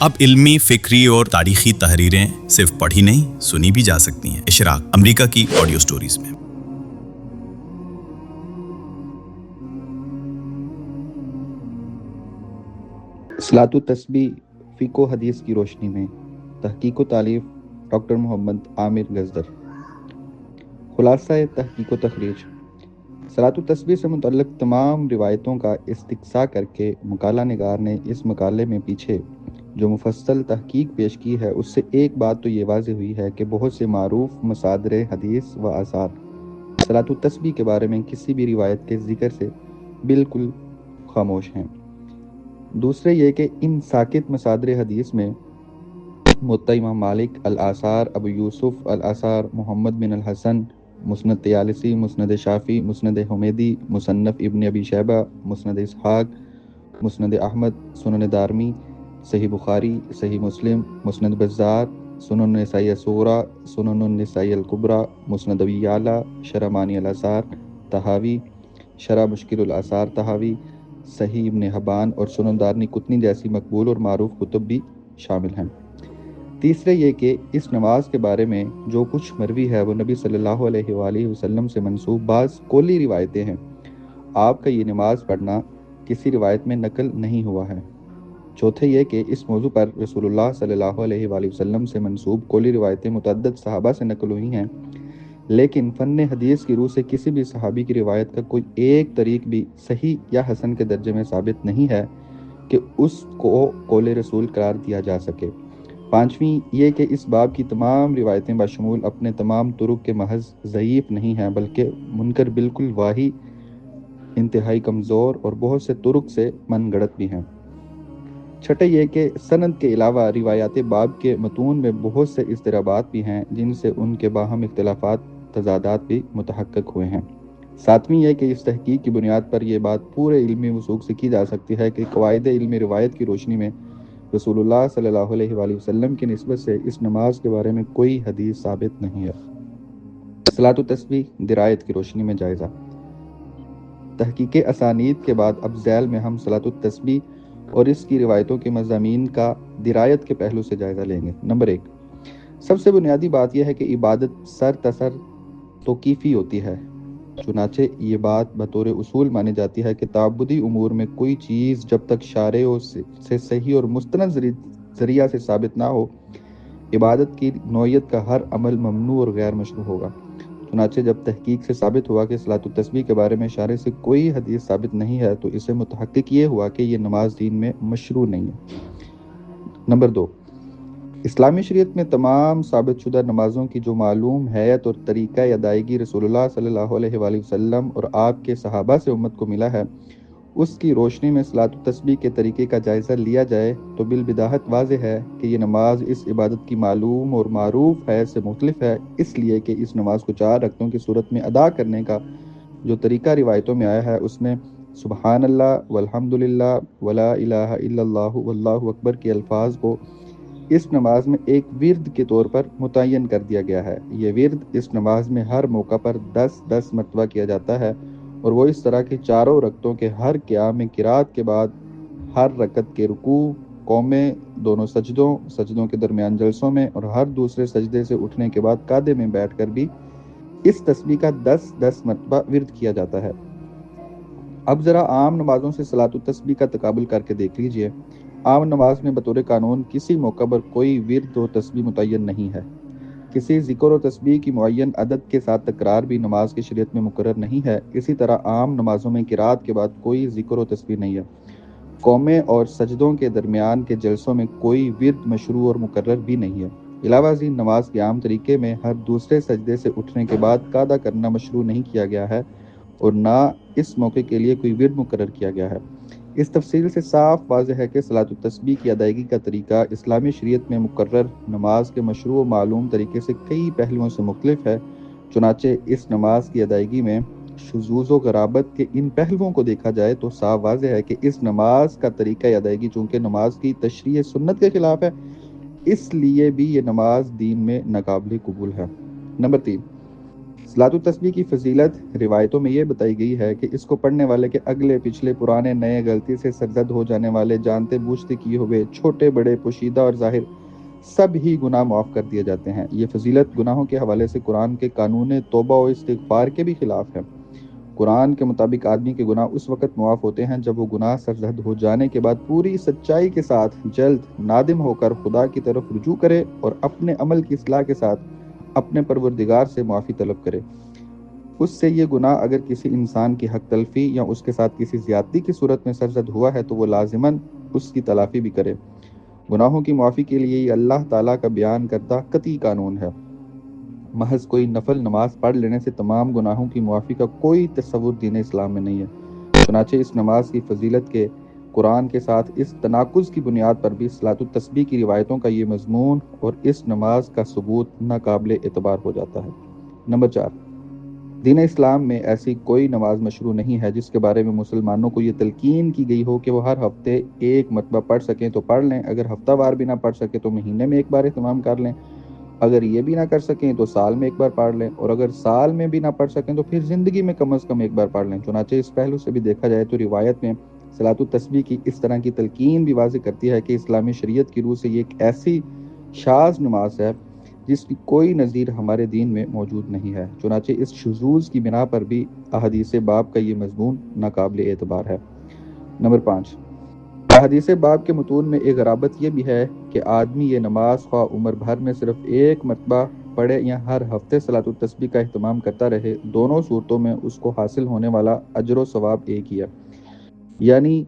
اب علمی، فکری اور تاریخی تحریریں صرف پڑھی نہیں سنی بھی جا سکتی ہیں۔ اشراق، امریکہ کی آڈیو سٹوریز میں۔ صلاۃ التسبیح فقہ و حدیث کی روشنی میں، تحقیق و تالیف ڈاکٹر محمد عامر گزدر۔ خلاصہ تحقیق و تخریج: صلاۃ التسبیح سے متعلق تمام روایتوں کا استقصاء کر کے مقالہ نگار نے اس مقالے میں پیچھے جو مفصل تحقیق پیش کی ہے، اس سے ایک بات تو یہ واضح ہوئی ہے کہ بہت سے معروف مصادر حدیث و آثار صلاۃ التسبیح کے بارے میں کسی بھی روایت کے ذکر سے بالکل خاموش ہیں۔ دوسرے یہ کہ ان ساکت مصادر حدیث میں موطا امام مالک، الآثار ابو یوسف، الآثار محمد بن الحسن، مسند طیالسی، مسند شافعی، مسند حمیدی، مصنف ابن ابی شیبہ، مسند اسحاق، مسند احمد، سنن دارمی، صحیح بخاری، صحیح مسلم، مسند بزار، سنن نسائی الصغریٰ، سنن النسائی الکبریٰ، مسند ابی یعلیٰ، شرح معنی الآثار طحاوی، شرح مشکل الآثار طحاوی، صحیح ابن حبان اور سنن دارمی قطنی جیسی مقبول اور معروف کتب بھی شامل ہیں۔ تیسرے یہ کہ اس نماز کے بارے میں جو کچھ مروی ہے وہ نبی صلی اللہ علیہ وآلہ وسلم سے منسوب بعض قولی روایتیں ہیں۔ آپ کا یہ نماز پڑھنا کسی روایت میں نقل نہیں ہوا ہے۔ چوتھے یہ کہ اس موضوع پر رسول اللہ صلی اللہ علیہ وآلہ وسلم سے منسوب قولی روایتیں متعدد صحابہ سے نقل ہوئی ہیں، لیکن فن حدیث کی روح سے کسی بھی صحابی کی روایت کا کوئی ایک طریق بھی صحیح یا حسن کے درجے میں ثابت نہیں ہے کہ اس کو قول رسول قرار دیا جا سکے۔ پانچویں یہ کہ اس باب کی تمام روایتیں بشمول اپنے تمام طرق کے محض ضعیف نہیں ہیں، بلکہ منکر بالکل واہی، انتہائی کمزور اور بہت سے طرق سے من گڑت بھی ہیں۔ چھٹے یہ کہ سند کے علاوہ روایات باب کے متون میں بہت سے اضطرابات بھی ہیں، جن سے ان کے باہم اختلافات، تضادات بھی متحقق ہوئے ہیں۔ ساتویں یہ کہ اس تحقیق کی بنیاد پر یہ بات پورے علمی وثوق سے کی جا سکتی ہے کہ قواعد علمی روایت کی روشنی میں رسول اللہ صلی اللہ علیہ وآلہ وسلم کی نسبت سے اس نماز کے بارے میں کوئی حدیث ثابت نہیں ہے۔ صلاۃ التسبیح درایت کی روشنی میں جائزہ: تحقیق اسانید کے بعد اب ذیل میں ہم صلاۃ التسبیح اور اس کی روایتوں کے مضامین کا درایت کے پہلو سے جائزہ لیں گے۔ نمبر 1، سب سے بنیادی بات یہ ہے کہ عبادت سر تسر توقیفی ہوتی ہے، چنانچہ یہ بات بطور اصول مانی جاتی ہے کہ تعبدی امور میں کوئی چیز جب تک شارع سے صحیح اور مستند ذریعہ سے ثابت نہ ہو، عبادت کی نوعیت کا ہر عمل ممنوع اور غیر مشروع ہوگا۔ چنانچہ جب تحقیق سے ثابت ہوا کہ صلاۃ التسبیح کے بارے میں شارع سے کوئی حدیث ثابت نہیں ہے، تو اسے متحقق یہ ہوا کہ یہ نماز دین میں مشروع نہیں ہے۔ نمبر 2، اسلامی شریعت میں تمام ثابت شدہ نمازوں کی جو معلوم حیت اور طریقہ ادائیگی رسول اللہ صلی اللہ علیہ وآلہ وسلم اور آپ کے صحابہ سے امت کو ملا ہے، اس کی روشنی میں صلاۃ التسبیح کے طریقے کا جائزہ لیا جائے تو بالبداہت واضح ہے کہ یہ نماز اس عبادت کی معلوم اور معروف حیت سے مختلف ہے، اس لیے کہ اس نماز کو 4 رکعتوں کی صورت میں ادا کرنے کا جو طریقہ روایتوں میں آیا ہے، اس میں سبحان اللہ والحمد للہ ولا الہ الا اللہ واللہ اکبر کے الفاظ کو اس نماز میں ایک ورد کے طور پر متعین کر دیا گیا ہے۔ یہ ورد اس نماز میں ہر موقع پر 10 مرتبہ کیا جاتا ہے، اور وہ اس طرح کہ 4 رکعتوں کے ہر قیام قرات کے بعد، ہر رکعت کے رکوع، قومیں، دونوں سجدوں کے درمیان جلسوں میں، اور ہر دوسرے سجدے سے اٹھنے کے بعد قعدے میں بیٹھ کر بھی اس تسبیح کا 10 مرتبہ ورد کیا جاتا ہے۔ اب ذرا عام نمازوں سے صلاۃ التسبیح کا تقابل کر کے دیکھ لیجئے۔ عام نماز میں بطور قانون کسی موقع پر کوئی ورد و تسبیح متعین نہیں ہے۔ کسی ذکر و تسبیح کی معین عدد کے ساتھ تکرار بھی نماز کی شریعت میں مقرر نہیں ہے۔ اسی طرح عام نمازوں میں قرات کے بعد کوئی ذکر و تسبیح نہیں ہے۔ قومیں اور سجدوں کے درمیان کے جلسوں میں کوئی ورد مشروع اور مقرر بھی نہیں ہے۔ علاوہ ازیں نماز کے عام طریقے میں ہر دوسرے سجدے سے اٹھنے کے بعد قعدہ کرنا مشروع نہیں کیا گیا ہے، اور نہ اس موقع کے لیے کوئی ورد مقرر کیا گیا ہے۔ اس تفصیل سے صاف واضح ہے کہ صلاۃ التسبیح کی ادائیگی کا طریقہ اسلامی شریعت میں مقرر نماز کے مشروع و معلوم طریقے سے کئی پہلوؤں سے مختلف ہے۔ چنانچہ اس نماز کی ادائیگی میں شذوذ و غرابت کے ان پہلوؤں کو دیکھا جائے تو صاف واضح ہے کہ اس نماز کا طریقہ ادائیگی چونکہ نماز کی تشریع سنت کے خلاف ہے، اس لیے بھی یہ نماز دین میں ناقابل قبول ہے۔ نمبر 3، صلاۃ التسبیح کی فضیلت روایتوں میں یہ بتائی گئی ہے کہ اس کو پڑھنے والے کے اگلے پچھلے پرانے نئے غلطی سے سرزد ہو جانے والے جانتے بوجھتے کیے ہوئے چھوٹے بڑے پوشیدہ اور ظاہر سب ہی گناہ معاف کر دیے جاتے ہیں۔ یہ فضیلت گناہوں کے حوالے سے قرآن کے قانون توبہ و استغفار کے بھی خلاف ہے۔ قرآن کے مطابق آدمی کے گناہ اس وقت معاف ہوتے ہیں جب وہ گناہ سرزد ہو جانے کے بعد پوری سچائی کے ساتھ جلد نادم ہو کر خدا کی طرف رجوع کرے اور اپنے عمل کی اصلاح کے ساتھ اپنے پروردگار سے معافی طلب کرے۔ اس سے یہ گناہ اگر کسی انسان کی حق تلفی یا اس کے ساتھ کسی زیادتی کی صورت میں سرزد ہوا ہے تو وہ لازماً اس کی تلافی بھی کرے۔ گناہوں کی معافی کے لیے یہ اللہ تعالیٰ کا بیان کردہ قطعی قانون ہے۔ محض کوئی نفل نماز پڑھ لینے سے تمام گناہوں کی معافی کا کوئی تصور دین اسلام میں نہیں ہے۔ چنانچہ اس نماز کی فضیلت کے قرآن کے ساتھ اس تناقض کی بنیاد پر بھی صلاۃ التسبیح کی روایتوں کا یہ مضمون اور اس نماز کا ثبوت ناقابل اعتبار ہو جاتا ہے۔ نمبر 4، دین اسلام میں ایسی کوئی نماز مشروع نہیں ہے جس کے بارے میں مسلمانوں کو یہ تلقین کی گئی ہو کہ وہ ہر ہفتے ایک مرتبہ پڑھ سکیں تو پڑھ لیں، اگر ہفتہ وار بھی نہ پڑھ سکیں تو مہینے میں ایک بار اہتمام کر لیں، اگر یہ بھی نہ کر سکیں تو سال میں ایک بار پڑھ لیں، اور اگر سال میں بھی نہ پڑھ سکیں تو پھر زندگی میں کم از کم ایک بار پڑھ لیں۔ چنانچہ اس پہلو سے بھی دیکھا جائے تو روایت میں صلاۃ التسبیح کی اس طرح کی تلقین بھی واضح کرتی ہے کہ اسلامی شریعت کی روح سے یہ ایک ایسی شاذ نماز ہے جس کی کوئی نظیر ہمارے دین میں موجود نہیں ہے۔ چنانچہ اس شذوذ کی بنا پر بھی احادیث باب کا یہ مضمون ناقابل اعتبار ہے۔ نمبر 5، احادیث باب کے متون میں ایک غرابت یہ بھی ہے کہ آدمی یہ نماز خواہ عمر بھر میں صرف ایک مرتبہ پڑھے یا ہر ہفتے صلاۃ التسبیح کا اہتمام کرتا رہے، دونوں صورتوں میں اس کو حاصل ہونے والا اجر و ثواب ایک ہی ہے۔ یعنی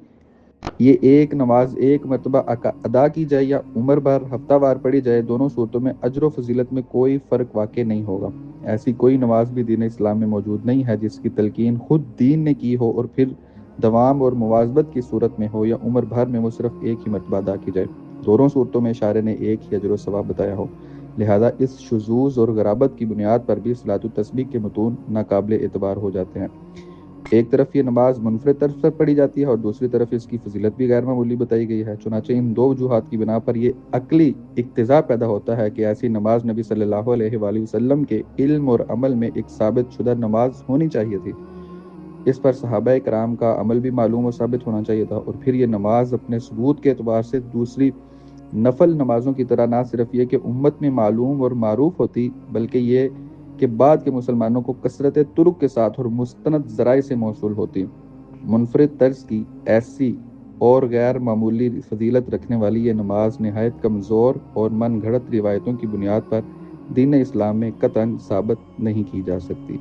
یہ ایک نماز ایک مرتبہ ادا کی جائے یا عمر بھر ہفتہ وار پڑھی جائے، دونوں صورتوں میں اجر و فضیلت میں کوئی فرق واقع نہیں ہوگا۔ ایسی کوئی نماز بھی دین اسلام میں موجود نہیں ہے جس کی تلقین خود دین نے کی ہو اور پھر دوام اور مواظبت کی صورت میں ہو یا عمر بھر میں وہ صرف ایک ہی مرتبہ ادا کی جائے، دونوں صورتوں میں اشارے نے ایک ہی اجر و ثواب بتایا ہو۔ لہذا اس شذوذ اور غرابت کی بنیاد پر بھی صلاۃ التسبیح کے متون ناقابل اعتبار ہو جاتے ہیں۔ ایک طرف یہ نماز منفرد طرف سے پڑھی جاتی ہے اور دوسری طرف اس کی فضیلت بھی غیر معمولی بتائی گئی ہے۔ چنانچہ ان دو وجوہات کی بنا پر یہ عقلی اقتضا پیدا ہوتا ہے کہ ایسی نماز نبی صلی اللہ علیہ وآلہ وسلم کے علم اور عمل میں ایک ثابت شدہ نماز ہونی چاہیے تھی۔ اس پر صحابہ کرام کا عمل بھی معلوم و ثابت ہونا چاہیے تھا، اور پھر یہ نماز اپنے ثبوت کے اعتبار سے دوسری نفل نمازوں کی طرح نہ صرف یہ کہ امت میں معلوم اور معروف ہوتی، بلکہ یہ کہ بعد کے مسلمانوں کو کثرت طرق کے ساتھ اور مستند ذرائع سے موصول ہوتی۔ منفرد طرز کی ایسی اور غیر معمولی فضیلت رکھنے والی یہ نماز نہایت کمزور اور من گھڑت روایتوں کی بنیاد پر دین اسلام میں قطعاً ثابت نہیں کی جا سکتی۔